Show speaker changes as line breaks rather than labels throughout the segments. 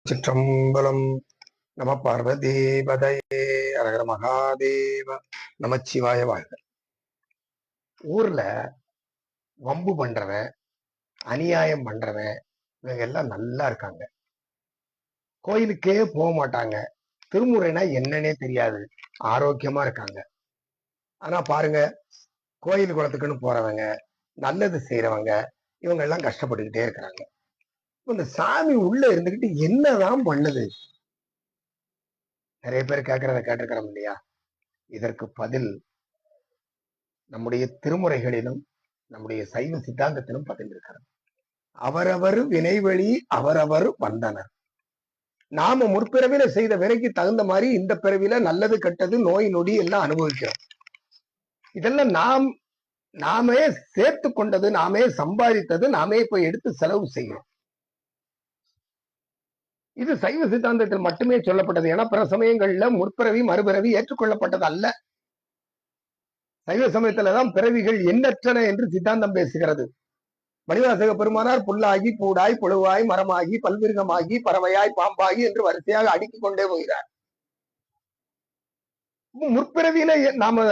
சிற்றம்பலம். நம பார்வதீபதையே அரகர மகாதேவ நமச்சிவாய வாழ்க. ஊர்ல வம்பு பண்றவன், அநியாயம் பண்றவன், இவங்க எல்லாம் நல்லா இருக்காங்க. கோயிலுக்கே போக மாட்டாங்க. திருமுறைனா என்னன்னே தெரியாது, ஆரோக்கியமா இருக்காங்க. ஆனா பாருங்க, கோயில் குளத்துக்குன்னு போறவங்க, நல்லது செய்யறவங்க, இவங்க எல்லாம் கஷ்டப்பட்டுக்கிட்டே இருக்கிறாங்க. இந்த சாமி உள்ள இருந்துகிட்டு என்னதான் பண்ணுது? நிறைய பேர் கேட்டிருக்கிறோம் இல்லையா? இதற்கு பதில் நம்முடைய திருமுறைகளிலும் நம்முடைய சைவ சித்தாந்தத்திலும் பதில் இருக்கிறது. அவரவர் வினைவழி அவரவர் வந்தனர். நாம முற்பிறவில செய்த வினைக்கு தகுந்த மாதிரி இந்த பிறவில நல்லது கெட்டது நோய் நொடி எல்லாம் அனுபவிக்கிறோம். இதெல்லாம் நாமே சேர்த்து கொண்டது, நாமே சம்பாதித்தது, நாமே போய் எடுத்து செலவு செய்யணும். இது சைவ சித்தாந்தத்தில் மட்டுமே சொல்லப்பட்டது. ஏன்னா பிற சமயங்கள்ல முற்பிறவி மறுபிறவி ஏற்றுக்கொள்ளப்பட்டது அல்ல. சைவ சமயத்துலதான் பிறவிகள் எண்ணற்றன என்று சித்தாந்தம் பேசுகிறது. மணிவாசக பெருமானார் புல்லாகி பூடாய் புழுவாய் மரமாகி பல்விருகமாகி பறவையாய் பாம்பாகி என்று வரிசையாக அடுக்கிக் கொண்டே போகிறார். முற்பிறவியில நாம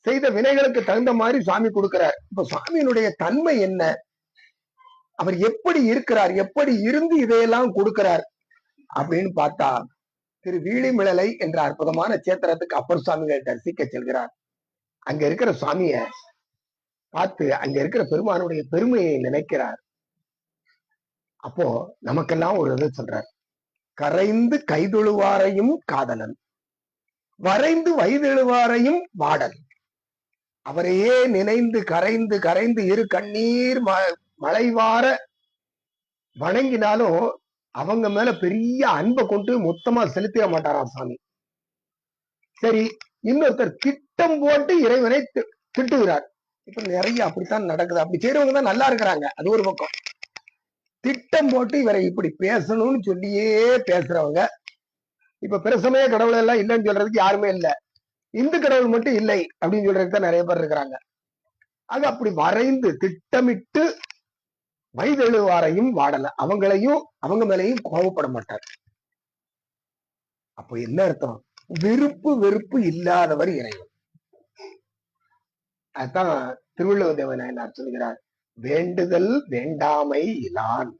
செய்த வினைகளுக்கு தகுந்த மாதிரி சுவாமி கொடுக்கிறார். இப்ப சுவாமியினுடைய தன்மை என்ன? அவர் எப்படி இருக்கிறார்? எப்படி இருந்து இதையெல்லாம் கொடுக்கிறார் அப்படின்னு பார்த்தா, திரு வீழிமிழலை என்ற அற்புதமான சேத்திரத்துக்கு அப்பர் சுவாமிகள் தரிசிக்க செல்கிறார். அங்க இருக்கிற சுவாமிய பார்த்து அங்க இருக்கிற பெருமானுடைய பெருமையை நினைக்கிறார். அப்போ நமக்கெல்லாம் ஒரு இது சொல்றார், கரைந்து கைதொழுவாரையும் காதலன், வரைந்து வயதெழுவாரையும் வாடல். அவரையே நினைந்து கரைந்து கரைந்து இரு கண்ணீர் மலைவார வணங்கினாலும் அவங்க மேல பெரிய அன்பை கொண்டு மொத்தமா செலுத்திட மாட்டாராம் சாமி. சரி, இன்னொருத்தர் திட்டம் போட்டு இறைவனை திட்டுகிறார். இப்ப நிறைய அப்படித்தான் நடக்குது. அப்படி செய்யறவங்க தான் நல்லா இருக்கிறாங்க. அது ஒரு பக்கம். திட்டம் போட்டு இவரை இப்படி பேசணும்னு சொல்லியே பேசுறவங்க. இப்ப பிரசமய கடவுள் எல்லாம் இல்லைன்னு சொல்றதுக்கு யாருமே இல்லை. இந்து கடவுள் மட்டும் இல்லை அப்படின்னு சொல்றதுக்கு தான் நிறைய பேர் இருக்கிறாங்க. அது அப்படி வரைந்து திட்டமிட்டு வயதெழுவாரையும் வாடல, அவங்களையும் அவங்க மேலையும் கோபப்பட மாட்டார். அப்போ என்ன அர்த்தம்? விருப்பு வெறுப்பு இல்லாதவர் இறைவன். அதுதான் திருவள்ளுவ தேவநாயனார் சொல்கிறார், வேண்டுதல் வேண்டாமை இலான்.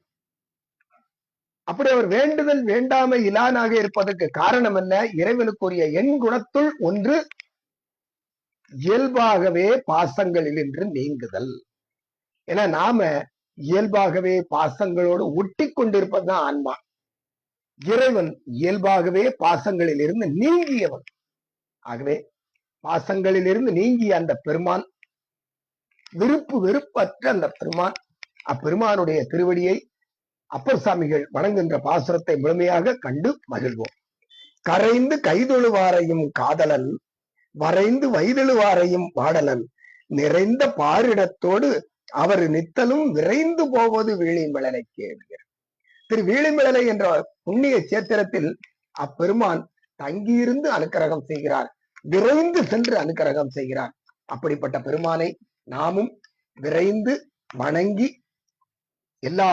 அப்படி அவர் வேண்டுதல் வேண்டாமை இலானாக இருப்பதற்கு காரணம் என்ன? இறைவனுக்குரிய எண் குணத்துள் ஒன்று இயல்பாகவே பாசங்களில் என்று நீங்குதல். ஏன்னா நாம இயல்பாகவே பாசங்களோடு ஒட்டி கொண்டிருப்பதுதான் ஆன்மா. இறைவன் இயல்பாகவே பாசங்களில் இருந்து நீங்கியவன். ஆகவே பாசங்களில் இருந்து நீங்கிய அந்த பெருமான், விருப்பு வெறுப்பற்ற அந்த பெருமான், அப்பெருமானுடைய திருவடியை அப்பர் சாமிகள் வணங்குகின்ற பாசுரத்தை முழுமையாக கண்டு மகிழ்வோம். கரைந்து கைதொழுவாரையும் காதலன், வரைந்து வயதெழுவாரையும் வாடலன், நிறைந்த பாரிடத்தோடு அவர் நித்தலும் விரைந்து போவது வீழிமிழலை கேள்வியர். திரு வீழிமிழலை என்ற புண்ணிய சேத்திரத்தில் அப்பெருமான் தங்கியிருந்து அனுக்கிரகம் செய்கிறார், விரைந்து சென்று அனுக்கிரகம் செய்கிறார். அப்படிப்பட்ட பெருமானை நாமும் விரைந்து வணங்கி எல்லா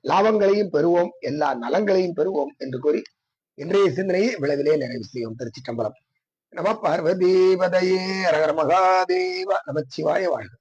லாபங்களையும் பெறுவோம், எல்லா நலங்களையும் பெறுவோம் என்று கூறி இன்றைய சிந்தனையை விளைவிலே நிறைவு செய்வோம். திருச்சிற்றம்பலம். நம பார்வதீபதையே அரகர மகாதேவ நமச்சிவாய வாழ்க.